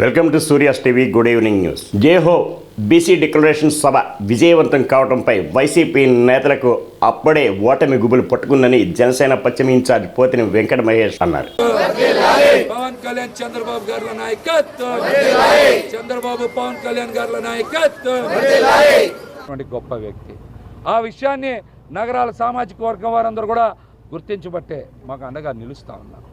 Welcome to Surya's TV. Good evening news. జేహో BC declaration సభ విజయవంతం కావడంపై వైసీపీ నేతలకు అప్పుడే ఓటమి గుబులు పట్టుకుందని జనసేన పశ్చిమ ఇన్ఛార్జ్ పోతిని వెంకట మహేష్ అన్నారు. పవన్ కళ్యాణ్ చంద్రబాబు గారి నాయకత్వం, చంద్రబాబు పవన్ కళ్యాణ్ గారి నాయకత్వం గొప్ప వ్యక్తి. ఆ విషయాన్ని నగరాల సామాజిక వర్గం వారందరూ కూడా గుర్తించబట్టే మాకు అండగా నిలుస్తూ ఉన్నారు.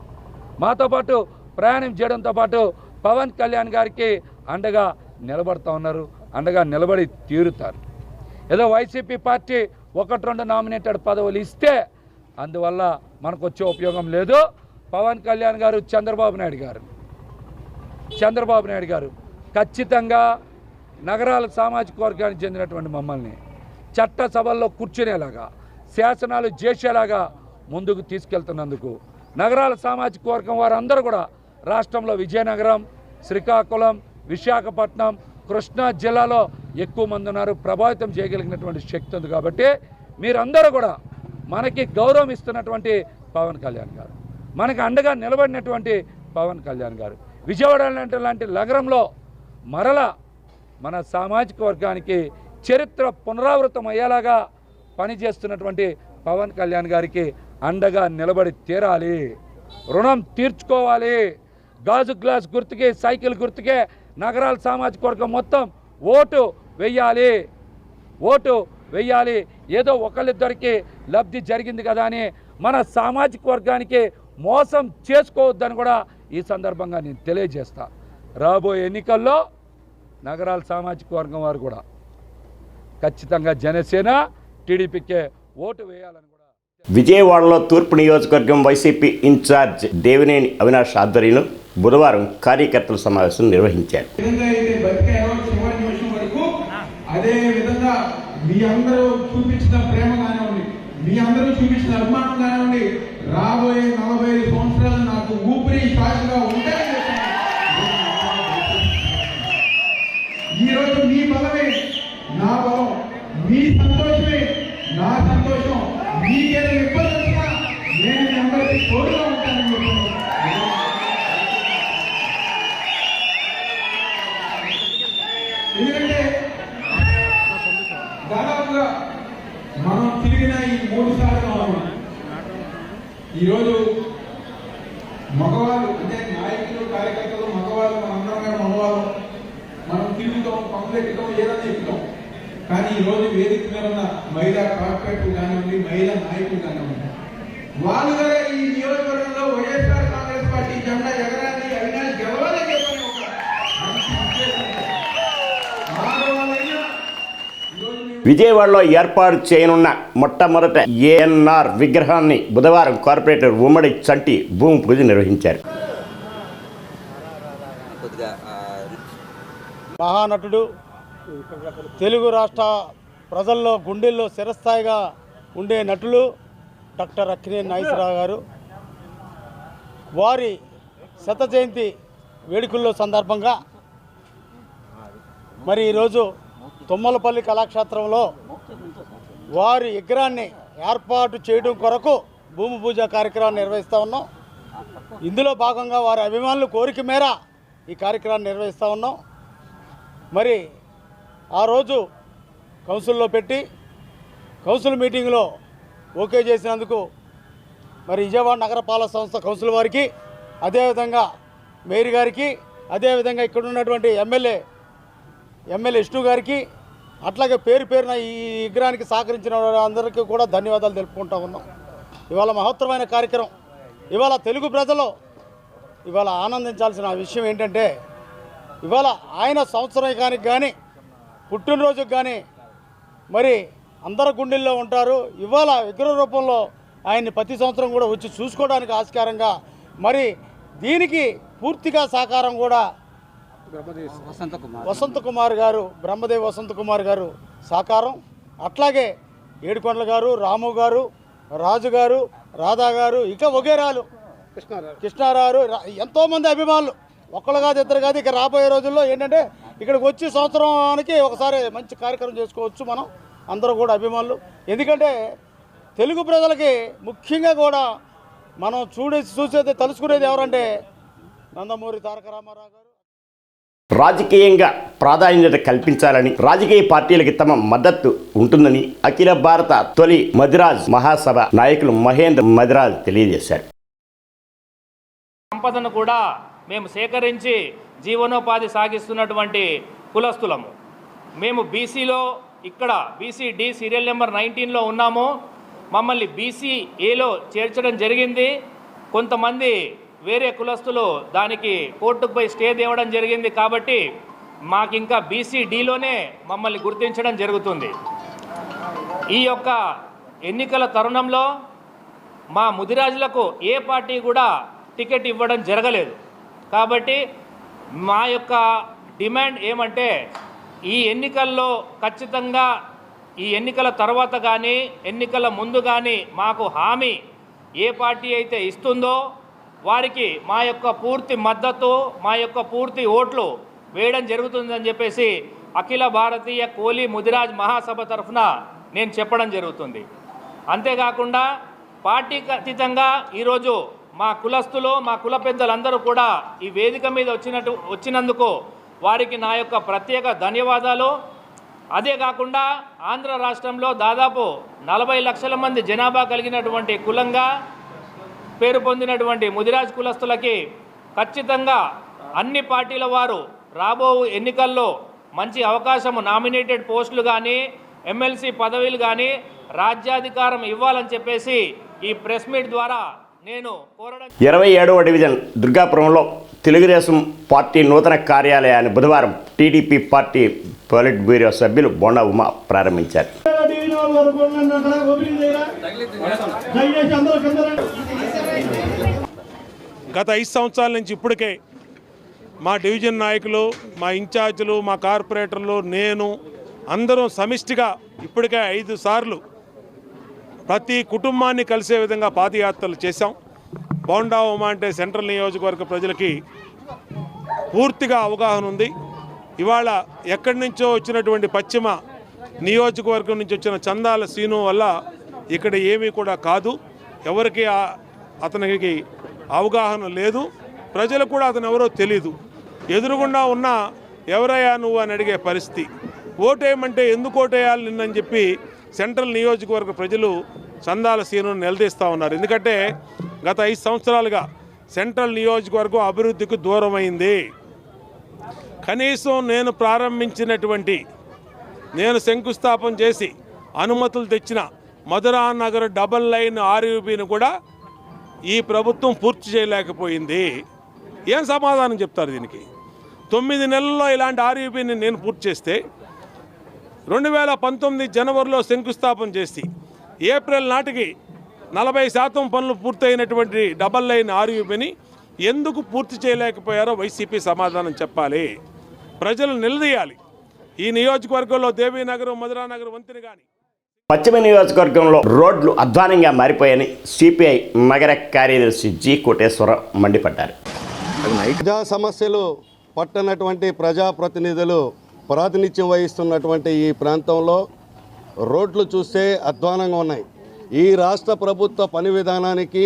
మాతో పాటు ప్రయాణం చేయడంతో పాటు పవన్ కళ్యాణ్ గారికి అండగా నిలబడుతూ ఉన్నారు, అండగా నిలబడి తీరుతారు. ఏదో వైసీపీ పార్టీ 1-2 నామినేటెడ్ పదవులు ఇస్తే అందువల్ల మనకు వచ్చే ఉపయోగం లేదు. పవన్ కళ్యాణ్ గారు చంద్రబాబు నాయుడు గారు ఖచ్చితంగా నగరాల సామాజిక వర్గానికి చెందినటువంటి మమ్మల్ని చట్టసభల్లో కూర్చునేలాగా, శాసనాలు చేసేలాగా ముందుకు తీసుకెళ్తున్నందుకు నగరాల సామాజిక వర్గం వారందరూ కూడా రాష్ట్రంలో విజయనగరం, శ్రీకాకుళం, విశాఖపట్నం, కృష్ణా జిల్లాలో ఎక్కువ మంది ఉన్నారు. ప్రభావితం చేయగలిగినటువంటి శక్తి ఉంది. కాబట్టి మీరందరూ కూడా మనకి గౌరవం ఇస్తున్నటువంటి పవన్ కళ్యాణ్ గారు, మనకు అండగా నిలబడినటువంటి పవన్ కళ్యాణ్ గారు విజయవాడ లాంటి నగరంలో మరలా మన సామాజిక వర్గానికి చరిత్ర పునరావృతం అయ్యేలాగా పనిచేస్తున్నటువంటి పవన్ కళ్యాణ్ గారికి అండగా నిలబడి తీరాలి, రుణం తీర్చుకోవాలి. గాజు గ్లాస్ గుర్తుకే, సైకిల్ గుర్తుకే నగరాల సామాజిక వర్గం మొత్తం ఓటు వెయ్యాలి. ఏదో ఒకళ్ళిద్దరికి లబ్ధి జరిగింది కదా అని మన సామాజిక వర్గానికి మోసం చేసుకోవద్దని కూడా ఈ సందర్భంగా నేను తెలియజేస్తా. రాబోయే ఎన్నికల్లో నగరాల సామాజిక వర్గం వారు కూడా ఖచ్చితంగా జనసేన టీడీపీకే ఓటు వేయాలని కూడా. విజయవాడలో తూర్పు నియోజకవర్గం వైసీపీ ఇన్ఛార్జ్ దేవినేని అవినాష్ ఆధ్వర్యంలో బుధవారం కార్యకర్తల సమావేశం నిర్వహించారు. అదే విధంగా మీ అందరూ చూపించిన ప్రేమ కానివ్వండి, మీ అందరూ చూపించిన అభిమానం కానివ్వండి, రాబోయే 45 సంవత్సరాలు నాకు ఊపిరి శ్వాసగా ఉంటాయని చెప్పాను. ఈరోజు మీ బలమే నా బలం, మీ సంతోషమే నా సంతోషం. మీకేదో ఇబ్బంది వచ్చినా నేను మీ అందరికీ తోడుగా ఉంటానని చెప్పాను. ఎందుకంటే దాదాపుగా మనం తిరిగిన ఈ 3 సార్లు ఈరోజు మగవాళ్ళు అంటే నాయకులు, కార్యకర్తలు, మగవాళ్ళు, మనందరమే మగవాళ్ళు, మనం తిరుగుతాం, పనులు ఎక్కుతాం, ఏదైనా ఎక్కుతాం. కానీ ఈరోజు వేదిక మీద ఉన్న మహిళా కార్పొరేట్లు కానివ్వండి, మహిళా నాయకులు కానివ్వండి, వాళ్ళు కూడా ఈ నియోజకవర్గంలో వైఎస్ఆర్ కాంగ్రెస్ పార్టీ జెండా ఎగరాలి, అవినాష్ గెలవాలని చెప్పని ఒక విజయవాడలో ఏర్పాటు చేయనున్న మొట్టమొదటి ఏఎన్ఆర్ విగ్రహాన్ని బుధవారం కార్పొరేటర్ ఉమ్మడి చంటి భూమి పూజ నిర్వహించారు. మహానటుడు, తెలుగు రాష్ట్ర ప్రజల్లో గుండెల్లో చిరస్థాయిగా ఉండే నటులు డాక్టర్ అక్కినేని నాగేశ్వరరావు గారు వారి శత జయంతి వేడుకల్లో సందర్భంగా మరి ఈరోజు తుమ్మలపల్లి కళాక్షేత్రంలో వారి విగ్రహాన్ని ఏర్పాటు చేయడం కొరకు భూమి పూజ కార్యక్రమాన్ని నిర్వహిస్తూ ఉన్నాం. ఇందులో భాగంగా వారి అభిమానుల కోరిక మేర ఈ కార్యక్రమాన్ని నిర్వహిస్తూ ఉన్నాం. మరి ఆ రోజు కౌన్సిల్లో పెట్టి కౌన్సిల్ మీటింగ్లో ఓకే చేసినందుకు మరి విజయవాడ నగరపాలక సంస్థ కౌన్సిల్ వారికి, అదేవిధంగా మేయర్ గారికి, అదేవిధంగా ఇక్కడ ఉన్నటువంటి ఎమ్మెల్యే విష్ణు గారికి, అట్లాగే పేరున ఈ విగ్రహానికి సహకరించిన అందరికీ కూడా ధన్యవాదాలు తెలుపుకుంటా ఉన్నాం. ఇవాళ మహత్తరమైన కార్యక్రమం. ఇవాళ తెలుగు ప్రజలు ఇవాళ ఆనందించాల్సిన విషయం ఏంటంటే, ఇవాళ ఆయన సంవత్సరానికి కానీ పుట్టినరోజుకి కానీ మరి అందరు గుండెల్లో ఉంటారు. ఇవాళ విగ్రహ రూపంలో ఆయన్ని ప్రతి సంవత్సరం కూడా వచ్చి చూసుకోవడానికి ఆస్కారంగా మరి దీనికి పూర్తిగా సహకారం కూడా వసంత కుమార్ గారు, బ్రహ్మదేవి వసంత కుమార్ గారు సహకారం, అట్లాగే ఏడుకొండల గారు, రాము గారు, రాజు గారు, రాధా గారు, ఇక వగేరాలు కృష్ణారావు, ఎంతోమంది అభిమానులు, ఒక్కళ్ళు కాదు, ఇద్దరు కాదు. ఇక రాబోయే రోజుల్లో ఏంటంటే ఇక్కడికి వచ్చి సంవత్సరానికి ఒకసారి మంచి కార్యక్రమం చేసుకోవచ్చు మనం అందరూ కూడా అభిమానులు. ఎందుకంటే తెలుగు ప్రజలకి ముఖ్యంగా కూడా మనం చూసేది తలుచుకునేది ఎవరంటే నందమూరి తారక రామారావు గారు. రాజకీయంగా ప్రాధాన్యత కల్పించాలని, రాజకీయ పార్టీలకి తమ మద్దతు ఉంటుందని అఖిల భారత తొలి మదిరాజ్ మహాసభ నాయకులు మహేంద్ర మదిరాజ్ తెలియజేశారు. సంపదను కూడా మేము సేకరించి జీవనోపాధి సాగిస్తున్నటువంటి కులస్తులము. మేము బీసీలో ఇక్కడ బీసీ డి సీరియల్ నెంబర్ 19లో ఉన్నాము. మమ్మల్ని బీసీ ఏలో చేర్చడం జరిగింది. కొంతమంది వేరే కులస్తులు దానికి కోర్టుకు పోయి స్టే తేవడం జరిగింది. కాబట్టి మాకు ఇంకా బీసీ డిలోనే మమ్మల్ని గుర్తించడం జరుగుతుంది. ఈ యొక్క ఎన్నికల తరుణంలో మా ముదిరాజులకు ఏ పార్టీ కూడా టికెట్ ఇవ్వడం జరగలేదు. కాబట్టి మా యొక్క డిమాండ్ ఏమంటే ఈ ఎన్నికల్లో ఖచ్చితంగా ఈ ఎన్నికల తర్వాత కానీ ఎన్నికల ముందు కానీ మాకు హామీ ఏ పార్టీ అయితే ఇస్తుందో వారికి మా యొక్క పూర్తి మద్దతు, మా యొక్క పూర్తి ఓట్లు వేయడం జరుగుతుందని చెప్పేసి అఖిల భారతీయ కోలి ముదిరాజ్ మహాసభ తరఫున నేను చెప్పడం జరుగుతుంది. అంతేకాకుండా పార్టీకి అతీతంగా ఈరోజు మా కులస్తులు, మా కుల పెద్దలందరూ కూడా ఈ వేదిక మీద వచ్చినందుకు వారికి నా యొక్క ప్రత్యేక ధన్యవాదాలు. అదే కాకుండా ఆంధ్ర రాష్ట్రంలో దాదాపు 40 లక్షల మంది జనాభా కలిగినటువంటి కులంగా పేరు పొందినటువంటి ముదిరాజ్ కులస్తులకి ఖచ్చితంగా అన్ని పార్టీల వారు రాబో ఎన్నికల్లో మంచి అవకాశము, నామినేటెడ్ పోస్టులు కానీ ఎమ్మెల్సీ పదవులు కానీ రాజ్యాధికారం ఇవ్వాలని చెప్పేసి ఈ ప్రెస్ మీట్ ద్వారా నేను కోరడం. 27వ డివిజన్ దుర్గాపురంలో తెలుగుదేశం పార్టీ నూతన కార్యాలయాన్ని బుధవారం టీడీపీ పార్టీ పొలిట్ బ్యూరో సభ్యులు బొండా ఉమ ప్రారంభించారు. గత 5 సంవత్సరాల నుంచి ఇప్పటికే మా డివిజన్ నాయకులు, మా ఇన్ఛార్జీలు, మా కార్పొరేటర్లు, నేను అందరం సమిష్టిగా ఇప్పటికే 5 సార్లు ప్రతి కుటుంబాన్ని కలిసే విధంగా పాదయాత్రలు చేశాం. బోండా ఉమ అంటే సెంట్రల్ నియోజకవర్గ ప్రజలకి పూర్తిగా అవగాహన ఉంది. ఇవాళ ఎక్కడి నుంచో వచ్చినటువంటి పశ్చిమ నియోజకవర్గం నుంచి వచ్చిన చందాల సీను వల్ల ఇక్కడ ఏమీ కూడా కాదు. ఎవరికి అతనికి అవగాహన లేదు. ప్రజలు కూడా అతను ఎవరో తెలీదు. ఎదురుగుండా ఉన్న ఎవరయ్యా నువ్వు అని అడిగే పరిస్థితి. ఓటేయమంటే ఎందుకు ఓటేయాలి నిన్నని చెప్పి సెంట్రల్ నియోజకవర్గ ప్రజలు చందాల సీనును నిలదీస్తూ ఉన్నారు. ఎందుకంటే గత 5 సంవత్సరాలుగా సెంట్రల్ నియోజకవర్గం అభివృద్ధికి దూరమైంది. కనీసం నేను ప్రారంభించినటువంటి, నేను శంకుస్థాపన చేసి అనుమతులు తెచ్చిన మధురా నగర్ డబల్ లైన్ ఆర్యూబీని కూడా ఈ ప్రభుత్వం పూర్తి చేయలేకపోయింది. ఏం సమాధానం చెప్తారు దీనికి? 9 నెలల్లో ఇలాంటి ఆర్యూబీని నేను పూర్తి చేస్తే 2019 జనవరిలో శంకుస్థాపన చేసి ఏప్రిల్ నాటికి 40% పనులు పూర్తయినటువంటి డబల్ లైన్ ఆర్యూబీని ఎందుకు పూర్తి చేయలేకపోయారో వైసీపీ సమాధానం చెప్పాలి. ప్రజలు నిలదీయాలి. ఈ నియోజకవర్గంలో దేవీనగర్, మధురానగర్ వంతెన కానీ పశ్చిమ నియోజకవర్గంలో రోడ్లు అధ్వానంగా మారిపోయాయని సిపిఐ నగర కార్యదర్శి జి కోటేశ్వరరావు మండిపడ్డారు. ప్రజా సమస్యలు పట్టనటువంటి ప్రజాప్రతినిధులు ప్రాతినిధ్యం వహిస్తున్నటువంటి ఈ ప్రాంతంలో రోడ్లు చూస్తే అధ్వానంగా ఉన్నాయి. ఈ రాష్ట్ర ప్రభుత్వ పని విధానానికి,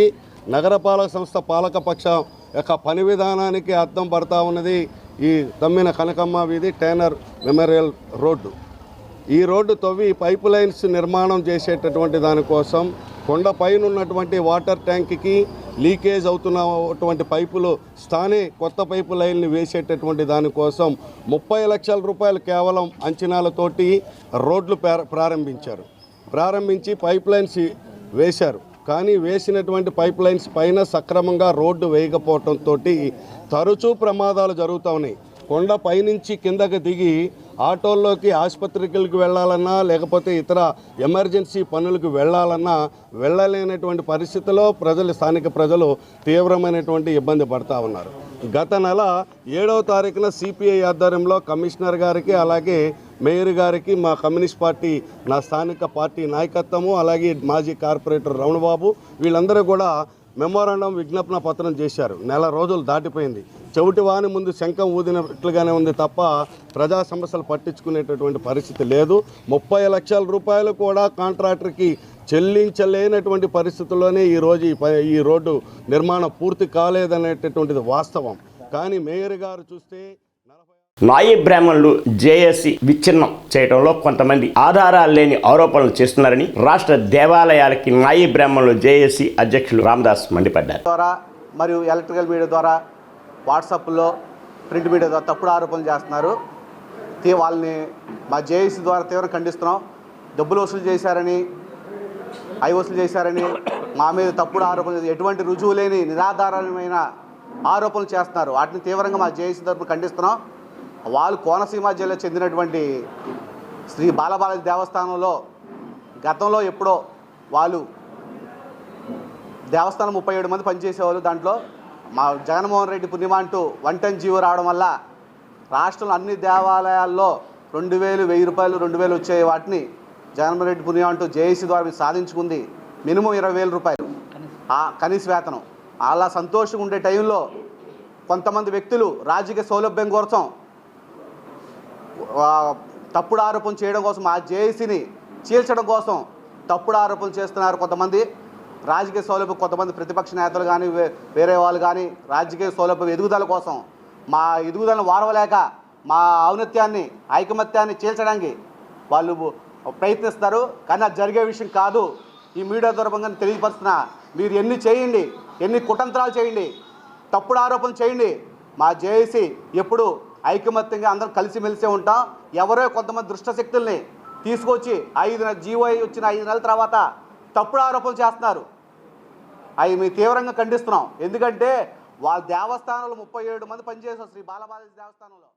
నగరపాలక సంస్థ పాలకపక్షం యొక్క పని విధానానికి అద్దం పడతా ఉన్నది ఈ తమ్మిన కనకమ్మ వీధి టైనర్ మెమోరియల్ రోడ్డు. ఈ రోడ్డు తవ్వి పైప్ లైన్స్ నిర్మాణం చేసేటటువంటి దానికోసం కొండపైన ఉన్నటువంటి వాటర్ ట్యాంక్కి లీకేజ్ అవుతున్నటువంటి పైపులు స్థానే కొత్త పైపు లైన్ని వేసేటటువంటి దానికోసం 30 లక్షల రూపాయలు కేవలం అంచనాలతోటి రోడ్లు ప్రారంభించి పైప్ లైన్స్ వేశారు. కానీ వేసినటువంటి పైప్ లైన్స్ పైన సక్రమంగా రోడ్డు వేయకపోవడంతో తరచూ ప్రమాదాలు జరుగుతూ ఉన్నాయి. కొండ పైనుంచి కిందకి దిగి ఆటోల్లోకి ఆసుపత్రికి వెళ్ళాలన్నా లేకపోతే ఇతర ఎమర్జెన్సీ పనులకు వెళ్ళాలన్నా వెళ్ళలేనటువంటి పరిస్థితిలో స్థానిక ప్రజలు తీవ్రమైనటువంటి ఇబ్బంది పడుతూ ఉన్నారు. గత నెల 7వ తారీఖున సిపిఐ ఆధ్వర్యంలో కమిషనర్ గారికి అలాగే మేయర్ గారికి మా కమ్యూనిస్ట్ పార్టీ నా స్థానిక పార్టీ నాయకత్వము అలాగే మాజీ కార్పొరేటర్ రమణబాబు వీళ్ళందరూ కూడా మెమోరాండం విజ్ఞాపన పత్రం చేశారు. నెల రోజులు దాటిపోయింది. చెవిటి వాని ముందు శంఖం ఊదినట్లుగానే ఉంది తప్ప ప్రజా సమస్యలు పట్టించుకునేటటువంటి పరిస్థితి లేదు. 30 లక్షల రూపాయలు కూడా కాంట్రాక్టర్కి చెల్లించలేనటువంటి పరిస్థితుల్లోనే ఈరోజు ఈ రోడ్డు నిర్మాణం పూర్తి కాలేదనేటటువంటిది వాస్తవం. కానీ మేయర్ గారు చూస్తే నాయి బ్రాహ్మణులు జేఏసీ విచ్ఛిన్నం చేయడంలో కొంతమంది ఆధారాలు లేని ఆరోపణలు చేస్తున్నారని రాష్ట్ర దేవాలయాలకి నాయి బ్రాహ్మణులు జేఏసీ అధ్యక్షులు రామదాస్ మండిపడ్డారు. ద్వారా మరియు ఎలక్ట్రికల్ మీడియా ద్వారా వాట్సాప్లో ప్రింట్ మీడియా ద్వారా తప్పుడు ఆరోపణలు చేస్తున్నారు. వాళ్ళని మా జేఏసీ ద్వారా తీవ్రంగా ఖండిస్తున్నాం. డబ్బులు వసూలు చేశారని వసూలు చేశారని మా మీద తప్పుడు ఆరోపణలు, ఎటువంటి రుజువు లేని నిరాధారమైన ఆరోపణలు చేస్తున్నారు. వాటిని తీవ్రంగా మా జేఏసీ తరపున ఖండిస్తున్నాం. వాళ్ళు కోనసీమ జిల్లా చెందినటువంటి శ్రీ బాలబాలాజీ దేవస్థానంలో గతంలో ఎప్పుడో వాళ్ళు దేవస్థానం 37 మంది పనిచేసేవాళ్ళు. దాంట్లో మా జగన్మోహన్ రెడ్డి పుణ్యమా అంటూ 1 టన్ జీవో రావడం వల్ల రాష్ట్రంలో అన్ని దేవాలయాల్లో 2000, 1000 రూపాయలు, 2000 వచ్చే వాటిని జగన్మోహన్ రెడ్డి పుణ్యం అంటూ జేఏసీ ద్వారా సాధించుకుంది. మినిమం 20,000 రూపాయలు కనీస వేతనం. అలా సంతోషంగా ఉండే టైంలో కొంతమంది వ్యక్తులు రాజకీయ సౌలభ్యం కోసం తప్పుడు ఆరోపణ చేయడం కోసం, ఆ జేఏసీని చీల్చడం కోసం తప్పుడు ఆరోపణలు చేస్తున్నారు. కొంతమంది రాజకీయ సౌలభ్యం, కొంతమంది ప్రతిపక్ష నేతలు కానీ వేరే వాళ్ళు కానీ రాజకీయ సౌలభ్యం ఎదుగుదల కోసం, మా ఎదుగుదలను వారవలేక మా ఔన్నత్యాన్ని, ఐకమత్యాన్ని చీల్చడానికి వాళ్ళు ప్రయత్నిస్తారు. కానీ అది జరిగే విషయం కాదు. ఈ మీడియా దూరంగా తెలియపరుస్తున్నా, మీరు ఎన్ని చేయండి, ఎన్ని కుతంత్రాలు చేయండి, తప్పుడు ఆరోపణలు చేయండి, మా జేఏసీ ఎప్పుడు ఐకమత్యంగా అందరం కలిసిమెలిసే ఉంటాం. ఎవరో కొంతమంది దుష్టశక్తుల్ని తీసుకొచ్చి జీవో వచ్చిన 5 నెలల తర్వాత తప్పుడు ఆరోపణలు చేస్తున్నారు. అవి మేము తీవ్రంగా ఖండిస్తున్నాం. ఎందుకంటే వాళ్ళ దేవస్థానంలో 37 మంది పనిచేశారు శ్రీ బాలబాలాజీ దేవస్థానంలో.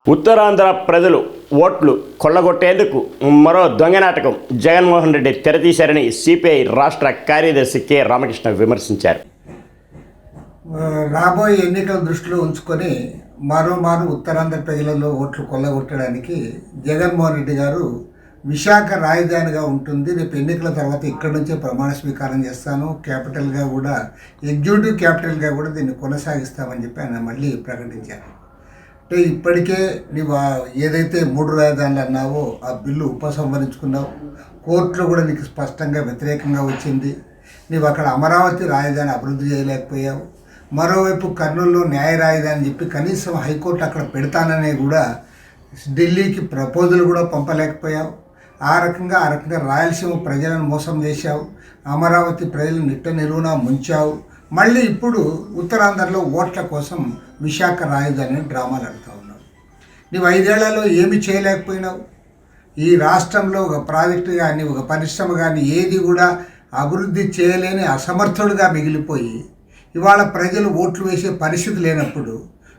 ఉత్తరాంధ్ర ప్రజలు ఓట్లు కొల్లగొట్టేందుకు మరో దొంగ నాటకం జగన్మోహన్ రెడ్డి తెరతీశారని సిపిఐ రాష్ట్ర కార్యదర్శి కె రామకృష్ణ విమర్శించారు. రాబోయే ఎన్నికల దృష్టిలో ఉంచుకొని మరోమారు ఉత్తరాంధ్ర ప్రజలలో ఓట్లు కొల్లగొట్టడానికి జగన్మోహన్ రెడ్డి గారు విశాఖ రాజధానిగా ఉంటుంది, రేపు ఎన్నికల తర్వాత ఇక్కడి నుంచే ప్రమాణ స్వీకారం చేస్తాను, క్యాపిటల్గా కూడా ఎగ్జిక్యూటివ్ క్యాపిటల్గా కూడా దీన్ని కొనసాగిస్తామని చెప్పి ఆయన మళ్ళీ ప్రకటించారు. అంటే ఇప్పటికే నీవు ఏదైతే 3 రాజధానులు అన్నావో ఆ బిల్లు ఉపసంహరించుకున్నావు, కోర్టులో కూడా నీకు స్పష్టంగా వ్యతిరేకంగా వచ్చింది. నీవు అక్కడ అమరావతి రాజధాని అభివృద్ధి చేయలేకపోయావు. మరోవైపు కర్నూలులో న్యాయ రాజధాని చెప్పి కనీసం హైకోర్టు అక్కడ పెడతాననే కూడా ఢిల్లీకి ప్రపోజల్ కూడా పంపలేకపోయావు. ఆ రకంగా రాయలసీమ ప్రజలను మోసం చేశావు, అమరావతి ప్రజలు నిట్ట నిలువునా ముంచావు. మళ్ళీ ఇప్పుడు ఉత్తరాంధ్రలో ఓట్ల కోసం విశాఖ రాజధాని డ్రామాలు ఆడుతూ ఉన్నావు. నీవు 5 ఏళ్లలో ఏమి చేయలేకపోయినావు. ఈ రాష్ట్రంలో ఒక ప్రాజెక్టు కానీ ఒక పరిశ్రమ కానీ ఏది కూడా అభివృద్ధి చేయలేని అసమర్థుడుగా మిగిలిపోయి ఇవాళ ప్రజలు ఓట్లు వేసే పరిస్థితి లేనప్పుడు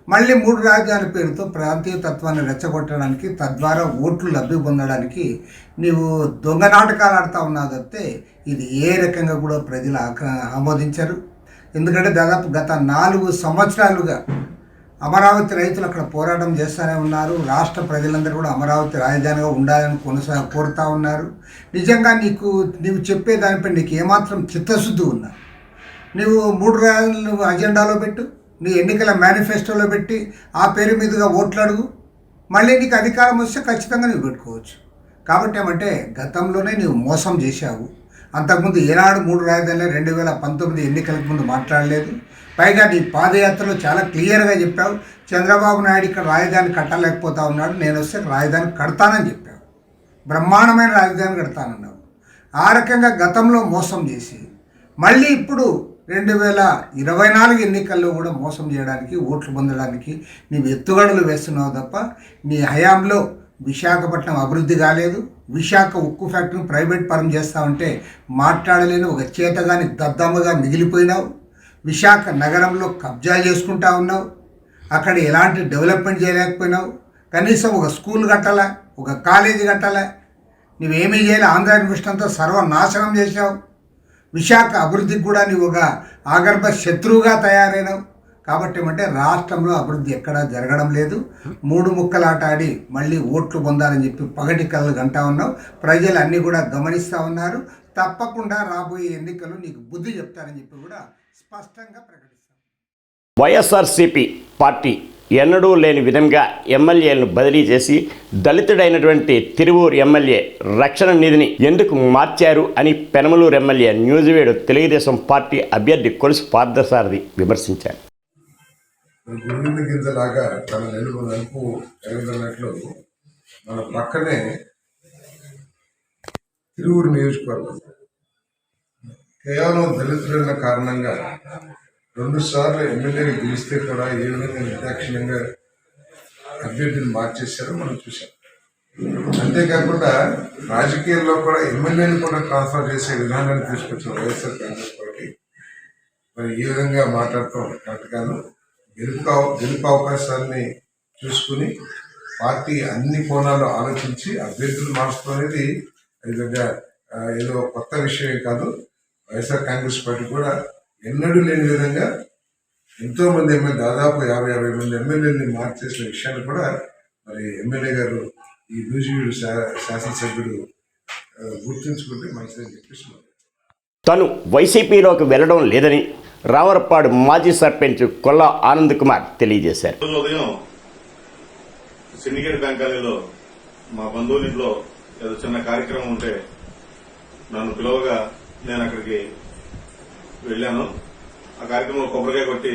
మళ్ళీ 3 రాజధానుల పేరుతో ప్రాంతీయ తత్వాన్ని రెచ్చగొట్టడానికి, తద్వారా ఓట్లు లబ్ధి పొందడానికి నీవు దొంగ నాటకాలు ఆడుతూ ఉన్నావు తప్పితే ఇది ఏ రకంగా కూడా ప్రజలు ఆమోదించరు. ఎందుకంటే దాదాపు గత 4 సంవత్సరాలుగా అమరావతి రైతులు అక్కడ పోరాటం చేస్తూనే ఉన్నారు. రాష్ట్ర ప్రజలందరూ కూడా అమరావతి రాజధానిగా ఉండాలని కోరుతూ ఉన్నారు. నిజంగా నీవు చెప్పే దానిపై నీకు ఏమాత్రం చిత్తశుద్ధి ఉన్నా నీవు 3 రాజధానులు అజెండాలో పెట్టు, నీ ఎన్నికల మేనిఫెస్టోలో పెట్టి ఆ పేరు మీదుగా ఓట్లు అడుగు, మళ్ళీ నీకు అధికారం వస్తే ఖచ్చితంగా నీవు పెట్టుకోవచ్చు. కాబట్టి ఏమంటే గతంలోనే నీవు మోసం చేశావు. అంతకుముందు ఏనాడు 3 రాజధానులు 2019 ఎన్నికలకు ముందు మాట్లాడలేదు. పైగా నీ పాదయాత్రలో చాలా క్లియర్గా చెప్పావు, చంద్రబాబు నాయుడు ఇక్కడ రాజధాని కట్టలేకపోతా ఉన్నాడు, నేను వస్తే రాజధాని కడతానని చెప్పావు. బ్రహ్మాండమైన రాజధాని కడతానన్నావు. ఆ రకంగా గతంలో మోసం చేసి మళ్ళీ ఇప్పుడు 2024 ఎన్నికల్లో కూడా మోసం చేయడానికి, ఓట్లు పొందడానికి నీవు ఎత్తుగడలు వేస్తున్నావు తప్ప నీ హయాంలో విశాఖపట్నం అభివృద్ధి కాలేదు. విశాఖ ఉక్కు ఫ్యాక్టరీని ప్రైవేట్ పరం చేస్తామంటే మాట్లాడలేని ఒక చేతగాని దద్దమ్మగా మిగిలిపోయినావు. విశాఖ నగరంలో కబ్జా చేసుకుంటా ఉన్నావు. అక్కడ ఎలాంటి డెవలప్మెంట్ చేయలేకపోయినావు. కనీసం ఒక స్కూల్ కట్టాలా, ఒక కాలేజీ కట్టాలా, నువ్వేమీ చేయాలి. ఆంధ్ర యూనివర్సిటీ అంతా సర్వనాశనం చేసావు. విశాఖ అభివృద్ధికి కూడా నీవు ఒక ఆగర్భ శత్రువుగా తయారైనావు. కాబట్టి ఏమంటే రాష్ట్రంలో అభివృద్ధి ఎక్కడా జరగడం లేదు. 3 ముక్కలాట ఆడి మళ్ళీ ఓట్లు పొందాలని చెప్పి పగటి కళ్ళు గంటా ఉన్నావు. ప్రజలు అన్నీ కూడా గమనిస్తూ ఉన్నారు. తప్పకుండా రాబోయే ఎన్నికలు నీకు బుద్ధి చెప్తారని చెప్పి కూడా స్పష్టంగా ప్రకటిస్తాను. వైఎస్ఆర్సీపీ పార్టీ ఎన్నడూ లేని విధంగా ఎమ్మెల్యేలను బదిలీ చేసి దళితుడైనటువంటి తిరువూరు ఎమ్మెల్యే రక్షణ నిధిని ఎందుకు మార్చారు అని పెనమలూరు ఎమ్మెల్యే న్యూజివేడు తెలుగుదేశం పార్టీ అభ్యర్థి కొలుసు పార్థసారథి విమర్శించారు. గుండె గింజలాగా తన నలుపు ఎరగదన్నట్లు మన పక్కనే తిరువురు నియోజకవర్గం కేవలం దళితులైన కారణంగా 2 సార్లు ఎమ్మెల్యేగా గెలిస్తే కూడా ఏ విధంగా నిర్దాక్షిణ్యంగా అభ్యర్థిని మార్చేశారో మనం చూసాం. అంతేకాకుండా రాజకీయాల్లో కూడా ఎమ్మెల్యేని కూడా ట్రాన్స్ఫర్ చేసే విధానాన్ని తీసుకొచ్చిన వైఎస్ఆర్ కాంగ్రెస్ పార్టీ మరి ఈ విధంగా మాట్లాడటం కరెక్ట్ కాదు. గెలుపు అవకాశాన్ని చూసుకుని పార్టీ అన్ని కోణాల్లో ఆలోచించి అభ్యర్థులు మార్చడం అనేది ఏదో కొత్త విషయం కాదు. వైఎస్ఆర్ కాంగ్రెస్ పార్టీ కూడా ఎన్నడూ లేని విధంగా ఎంతో మంది ఎమ్మెల్యే దాదాపు 50 మంది ఎమ్మెల్యేని మార్చేసిన విషయాన్ని కూడా మరి ఎమ్మెల్యే గారు ఈ నూజివీడు శాసనసభ్యుడు గుర్తుంచుకుంటే మంచిదని చెప్పేసి తను వైసీపీలోకి వెళ్లడం లేదని రావరపాడు మాజీ సర్పంచ్ కొల్లా ఆనంద్ కుమార్ తెలియజేశారు. ఉదయం సిండికేట్ బ్యాంక్ కాలనీలో మా బంధువులింట్లో ఏదో చిన్న కార్యక్రమం ఉంటే నన్ను పిలవగా నేను అక్కడికి వెళ్ళాను. ఆ కార్యక్రమంలో కొబ్బరికాయ కొట్టి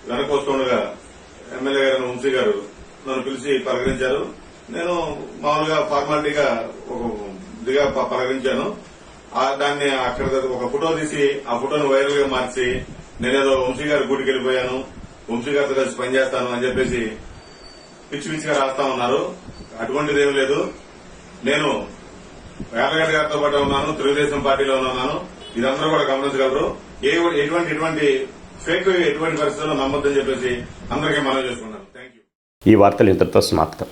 వెనక వస్తుండగా ఎమ్మెల్యే గారు వంశీ గారు నన్ను పిలిచి పలకరించారు. నేను మామూలుగా ఫార్మాలిటీగా ఒక పలకరించాను. దాన్ని అక్కడ ఒక ఫోటో తీసి ఆ ఫోటోని వైరల్ గా మార్చి నేనేదో వంశీ గారి గుడికి వెళ్ళిపోయాను, వంశీ గారితో కలిసి పనిచేస్తాను అని చెప్పేసి పిచ్చి పిచ్చిగా రాస్తా ఉన్నారు. అటువంటిది ఏమీ లేదు. నేను యాదగిరి గారితో పాటు ఉన్నాను, తెలుగుదేశం పార్టీలో ఉన్నాను. ఇదందరూ కూడా గమనించగలరు. ఎటువంటి ఫేక్ ఎటువంటి పరిస్థితుల్లో నమ్మొద్దని చెప్పేసి అందరికీ మనవి చేసుకున్నాను. Thank you. ఈ వార్తలు ఇంతటితో సమాప్తం.